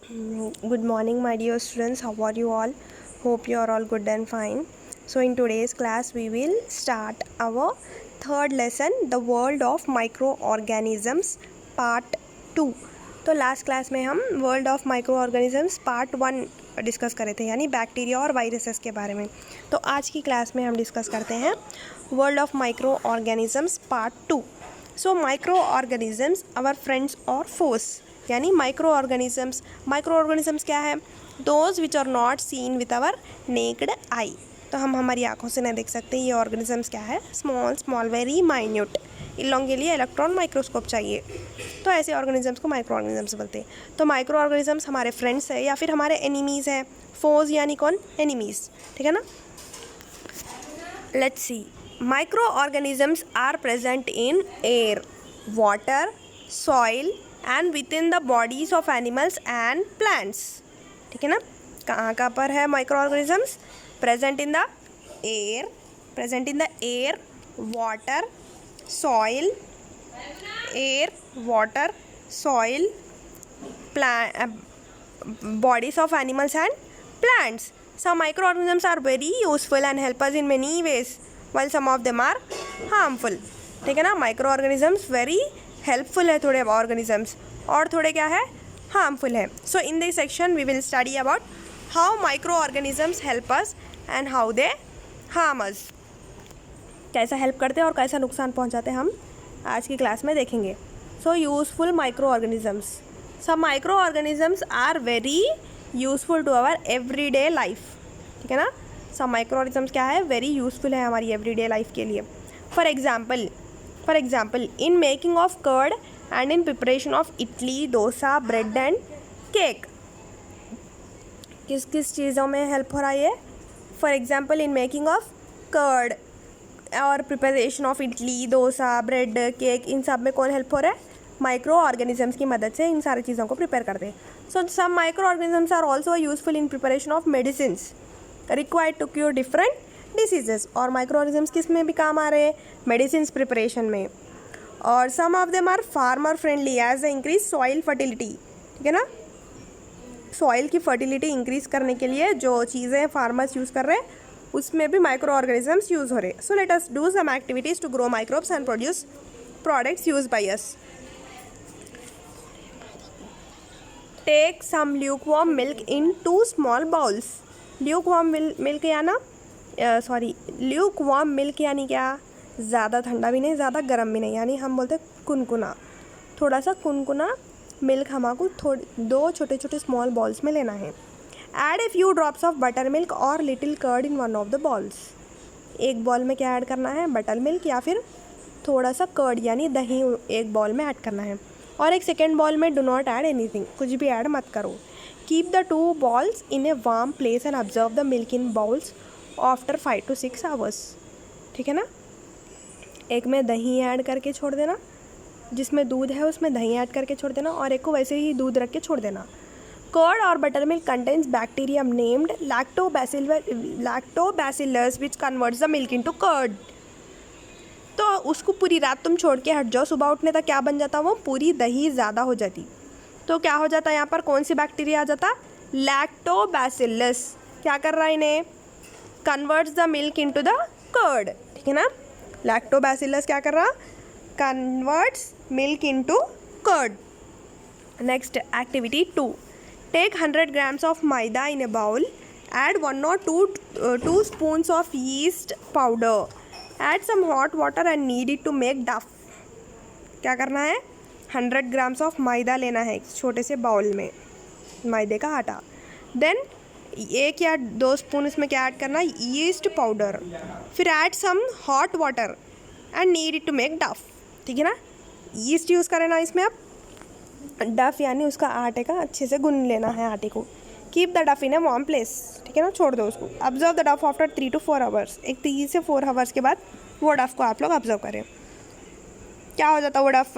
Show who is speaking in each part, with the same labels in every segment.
Speaker 1: Good morning, my dear students. How are you all? Hope you are all good and fine. So, in today's class, we will start our third lesson, the world of microorganisms, part 2. तो last class में हम world of micro organisms part 1 discuss करे थे, यानी bacteria और viruses के बारे में. तो आज की क्लास में हम डिस्कस करते हैं world of micro organisms part 2. So microorganisms our friends और फोर्स, यानी माइक्रो ऑर्गेनिजम्स क्या है? Those which are not seen with our naked eye. तो हम हमारी आंखों से नहीं देख सकते ये ऑर्गेनिजम्स क्या है? Small very minute. इन लोगों के लिए इलेक्ट्रॉन माइक्रोस्कोप चाहिए, तो ऐसे ऑर्गेनिजम्स को माइक्रो ऑर्गेनिजम्स बोलते हैं. तो माइक्रो ऑर्गेनिजम्स हमारे फ्रेंड्स है या फिर हमारे एनिमीज़ हैं. फोज यानी कौन? एनिमीज़. ठीक है ना. Let's see. Micro organisms are present in air, water, soil and within the bodies of animals and plants. ठीक है ना. कहाँ पर है micro organisms? Present in the air, water, soil, bodies of animals and plants. Some microorganisms are very useful and help us in many ways, while some of them are harmful. ठीक है ना. Micro organisms very helpful है थोड़े organisms, और थोड़े क्या है? Harmful है. So in this section we will study about how micro organisms help us and how they harm us. कैसा हेल्प करते हैं और कैसा नुकसान पहुंचाते हैं हम आज की क्लास में देखेंगे. So useful micro organisms. Some micro organisms are very useful to our everyday life. ठीक है ना. सम माइक्रो ऑर्गेनिजम्स क्या है? वेरी यूज़फुल है हमारी एवरीडे लाइफ के लिए. For example in making of curd and in preparation of idli, dosa, bread and cake. किस किस चीज़ों में हेल्प हो रहा है ये? For example in making of curd और preparation of idli, dosa, bread, cake, इन सब में कौन हेल्प हो रहा है? माइक्रो ऑर्गेनिजम्स की मदद से इन सारी चीज़ों को प्रिपेयर करते हैं. So some micro organisms are also useful in preparation of medicines required to cure different diseases. और माइक्रो ऑर्गेनिजम्स किस में भी काम आ रहे हैं? मेडिसिन्स प्रिपरेशन में. और some of them are farmer friendly as the increase soil fertility. ठीक है ना. सॉइल की फर्टिलिटी इंक्रीज करने के लिए जो चीज़ें फार्मर्स यूज़ कर रहे हैं उसमें भी माइक्रो ऑर्गेनिजम्स यूज़ हो रहे. So let us do some activities to grow microbes and produce products use by us. Take some lukewarm milk in 2 small bowls. Lukewarm milk यानी क्या? ज़्यादा ठंडा भी नहीं, ज़्यादा गर्म भी नहीं, यानी हम बोलते हैं कुनकुना. थोड़ा सा कुनकुना मिल्क हमको 2 छोटे छोटे स्मॉल बॉल्स में लेना है. Add a few drops of buttermilk or little curd in one of the balls. एक बॉल में क्या ऐड करना है? बटर मिल्क या फिर थोड़ा सा कर्ड यानी दही एक बॉल में ऐड करना है. और एक सेकेंड बॉल में डू नॉट ऐड एनीथिंग, कुछ भी ऐड मत करो. Keep the 2 balls in a warm place and observe the milk in bowls after 5 to 6 hours. ठीक है ना. एक में दही ऐड करके छोड़ देना, जिसमें दूध है उसमें दही ऐड करके छोड़ देना, और एक को वैसे ही दूध रख के छोड़ देना. Curd or buttermilk contains bacterium named lactobacillus which converts the milk into curd. तो उसको पूरी रात तुम छोड़ के हट जाओ, सुबह उठने तक क्या बन जाता? वो पूरी दही ज़्यादा हो जाती. तो क्या हो जाता? यहाँ पर कौन सी बैक्टीरिया आ जाता? लैक्टोबैसिलस. क्या कर रहा है इन्हें? Converts the milk into the curd. ठीक है ना. लैक्टोबैसिलस क्या कर रहा? Converts milk into curd. Next activity 2. Take 100 grams of maida in a bowl. Add 1 or 2 spoons of yeast powder. Add some hot water and knead it to make dough. क्या करना है? 100 grams of मैदा लेना है एक छोटे से bowl में, मैदे का आटा. देन 1 या 2 स्पून इसमें क्या ऐड करना है? Yeast powder. फिर add some hot water and knead it to make dough. ठीक है ना. यीस्ट यूज़ करें ना इसमें. अब डफ यानी उसका आटे का अच्छे से गूंद लेना है आटे को. कीप द डफ इन ए वार्म प्लेस. ठीक है ना. छोड़ दो उसको. ऑब्जर्व द डफ आफ्टर 3 to 4 hours. एक 3 से 4 hours के बाद वो डफ को आप लोग ऑब्जर्व करें. क्या हो जाता है वो dough?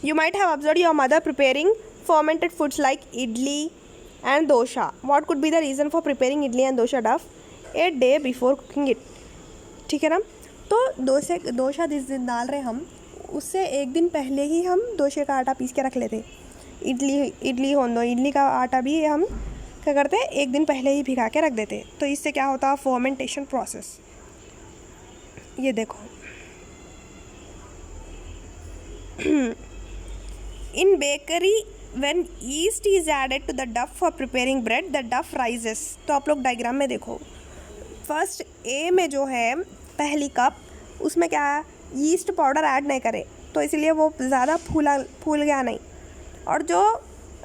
Speaker 1: You might have observe your mother preparing fermented foods like idli and dosa. What could be the reason for preparing idli and dosa dough a day before cooking it. ठीक है ना. तो डोसा जिस दिन डाल रहे हम उससे एक दिन पहले ही हम डोसे का आटा पीस के रख लेते. इडली होंदो, इडली का आटा भी हम क्या करते हैं, एक दिन पहले ही भिगा के रख देते हैं। तो इससे क्या होता है, फर्मेंटेशन प्रोसेस। ये देखो, in bakery when yeast is added to the dough for preparing bread the dough rises. तो आप लोग डायग्राम में देखो, फर्स्ट ए में जो है पहली कप, उसमें क्या है, ईस्ट पाउडर ऐड नहीं करे, तो इसलिए वो ज़्यादा फूल गया नहीं। और जो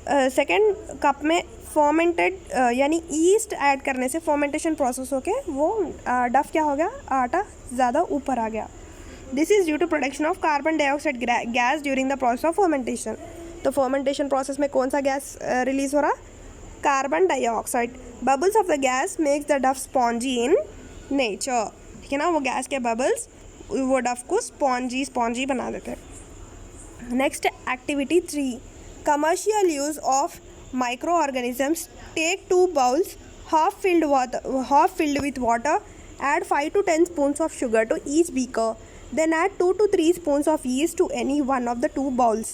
Speaker 1: सेकंड कप में फर्मेंटेड यानी ईस्ट ऐड करने से फर्मेंटेशन प्रोसेस होके वो डफ क्या हो गया, आटा ज़्यादा ऊपर आ गया। This is due to production of carbon dioxide gas during the process of fermentation. तो फर्मेंटेशन प्रोसेस में कौन सा गैस रिलीज हो रहा, carbon dioxide. Bubbles of the gas makes the dough spongy in nature. ठीक है ना, वो गैस के बबल्स वो डफ को स्पॉन्जी बना देते हैं। Next activity 3, commercial use of micro organisms. Take 2 bowls half filled with water, add 5 to 10 spoons of sugar to each beaker, then add 2 to 3 spoons of yeast to any one of the 2 bowls.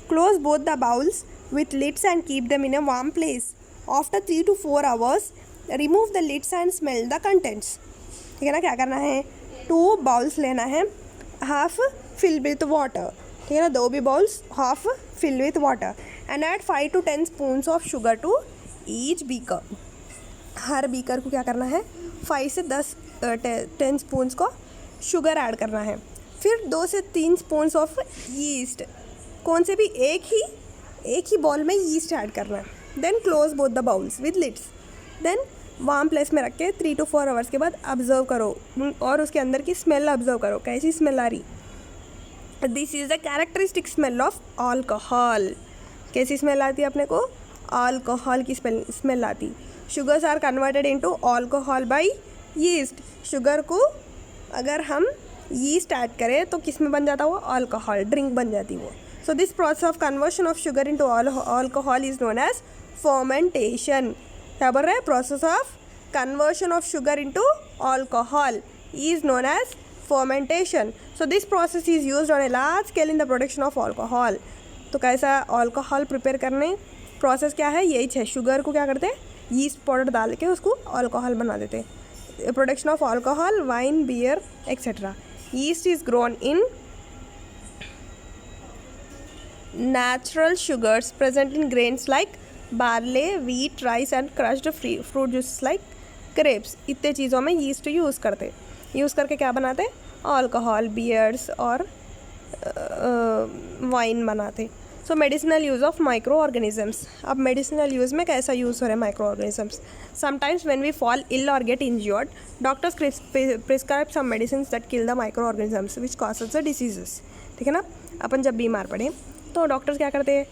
Speaker 1: Close both the bowls with lids and keep them in a warm place. After 3 to 4 hours, remove the lids and smell the contents. ठीक है ना, क्या करना है, 2 bowls लेना है, half fill with water. ठीक है ना, 2 भी bowls half fill with water, and add 5 to 10 spoons of sugar to each beaker. हर बीकर को क्या करना है, 5 से 10 स्पून्स को शुगर ऐड करना है। फिर 2 से 3 स्पून्स ऑफ यीस्ट, कौन से भी एक ही बॉल में यीस्ट ऐड करना है। Then close both the bowls with lids, then warm place में रख के 3 to 4 आवर्स के बाद ऑब्जर्व करो और उसके अंदर की स्मेल ऑब्जर्व करो, कैसी स्मेल आ रही। This is the characteristic smell of alcohol. कैसी स्मेल आती है अपने को, अल्कोहल की स्मेल आती। Sugars are converted into alcohol by yeast. Sugar को अगर हम यीस्ट ऐड करें तो किस में बन जाता वो, अल्कोहल, ड्रिंक बन जाती वो। So this process of conversion of sugar into alcohol is known as fermentation. क्या बोल रहे हैं, process of conversion of sugar into alcohol is known as fermentation. So this process is used on a large scale in the production of alcohol. तो कैसा alcohol prepare करने process क्या है, यही है। शुगर को क्या करते हैं, यीस्ट पाउडर डाल के उसको अल्कोहल बना देते हैं। Production of alcohol, wine, beer etcetera. Yeast is grown in natural sugars present in grains like barley, wheat, rice and crushed fruit juices like grapes। इतने चीज़ों में यीस्ट यूज़ करते, यूज़ करके क्या बनाते, अल्कोहल, बियर्स और वाइन बनाते। So medicinal use of micro organisms. अब मेडिसिनल यूज़ में कैसा यूज़ हो रहा है micro organisms. Sometimes when we fall ill और get injured, doctors prescribe some medicine that kill the micro organisms which causes the diseases. ठीक है ना, अपन जब बीमार पड़े तो डॉक्टर्स क्या करते हैं,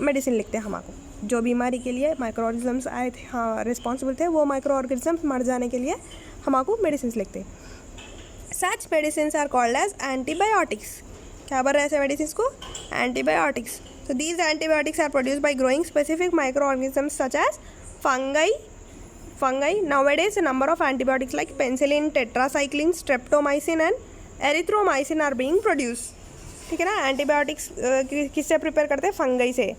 Speaker 1: मेडिसिन लिखते हैं हमको, जो बीमारी के लिए माइक्रो ऑर्गेनिजम्स आए थे, हाँ रिस्पॉन्सिबल थे, वो माइक्रो ऑर्गेनिजम्स मर जाने के लिए हमको मेडिसिन लिखते हैं। Such medicine are called as antibiotics. क्या बोल रहे हैं ऐसे मेडिसिन को, antibiotics. So these antibiotics are produced by growing specific microorganisms such as fungi. Nowadays, a number of antibiotics like penicillin, tetracycline, streptomycin and erythromycin are being produced. ठीक है ना, antibiotics किससे प्रिपेयर करते हैं, फंगई से।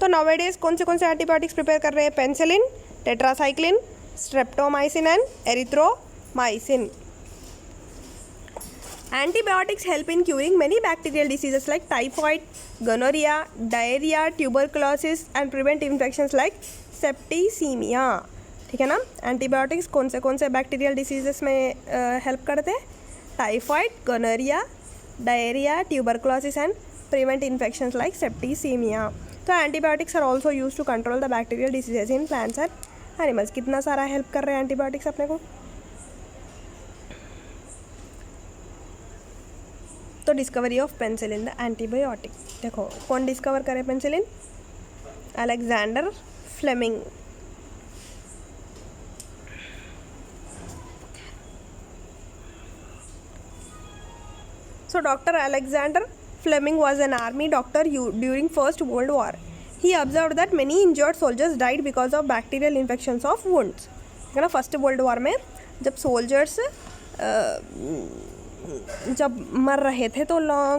Speaker 1: तो nowadays कौन से एंटीबायोटिक्स प्रिपेयर कर रहे हैं, penicillin, tetracycline, streptomycin and erythromycin. Antibiotics help in curing many bacterial diseases like typhoid, gonorrhea, diarrhea, tuberculosis and prevent infections like septicemia। ठीक है ना, एंटीबायोटिक्स कौन से बैक्टीरियल डिसीजेस में हेल्प करते हैं, typhoid, gonorrhoea, diarrhoea, tuberculosis and prevent infections like septicaemia. तो antibiotics are also use to control the bacterial diseases in plants and animals. कितना सारा हेल्प कर रहे हैं एंटीबायोटिक्स अपने को। तो discovery of penicillin the antibiotic, देखो कौन डिस्कवर करे penicillin, Alexander Fleming. So Dr. Alexander Fleming was an army doctor during First World War. He observed that many injured soldiers died because of bacterial infections of wounds. है ना, first world war में जब soldiers जब मर रहे थे तो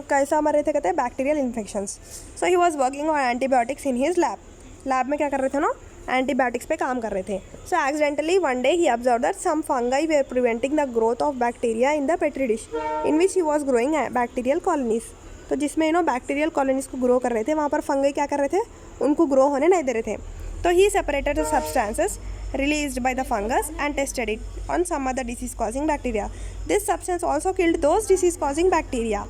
Speaker 1: कैसा मर रहे थे, कहते हैं bacterial infections. So he was working on antibiotics in his lab में क्या कर रहे थे ना, एंटीबायोटिक्स पे काम कर रहे थे. So accidentally one day he observe that some fungi were preventing the growth of bacteria in the petri dish in which he was growing bacterial colonies. तो जिसमें बैक्टीरियल कॉलोनीज को ग्रो कर रहे थे, वहाँ पर फंगाई क्या कर रहे थे, उनको ग्रो होने नहीं दे रहे थे. तो ही separated the substances released by the fungus and tested it on some other disease causing bacteria. This substance also killed those disease causing bacteria.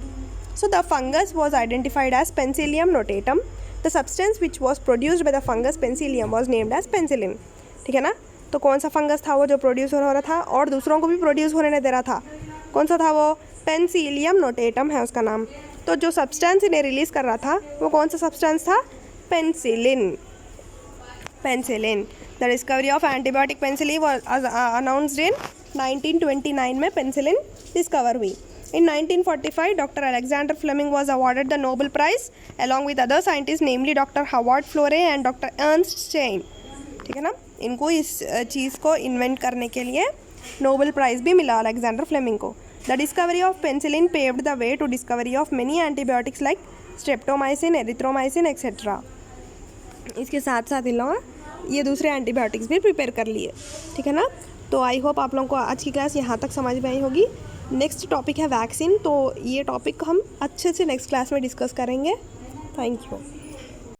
Speaker 1: So the fungus was identified as Penicillium notatum. The substance which was produced by the fungus Penicillium was named as penicillin. ठीक है ना. तो कौन सा fungus था वो जो produce हो रहा था और दूसरों को भी प्रोड्यूस होने नहीं दे रहा था, कौन सा था वो, Penicillium notatum है उसका नाम. तो जो सब्सटेंस इन्हें रिलीज़ कर रहा था वो कौन सा सब्सटेंस था, penicillin. The discovery of antibiotic penicillin was announced in 1929 में penicillin discover हुई. In 1945 Dr. Alexander Fleming was awarded the Nobel Prize along with other scientists namely Dr. Howard Florey and Dr. Ernst Stein. ठीक है ना. इनको इस चीज़ को invent करने के लिए नोबेल प्राइज़ भी मिला अलेक्जेंडर फ्लेमिंग को. The discovery of penicillin paved the way to discovery of many antibiotics like streptomycin, erythromycin, etc. इसके साथ साथ इन लोगों ये दूसरे एंटीबायोटिक्स भी प्रिपेयर कर लिए. ठीक है ना. तो आई होप आप लोगों को आज की क्लास यहाँ तक समझ में आई होगी. नेक्स्ट टॉपिक है वैक्सीन. तो ये टॉपिक हम अच्छे से नेक्स्ट क्लास में डिस्कस करेंगे. Thank you.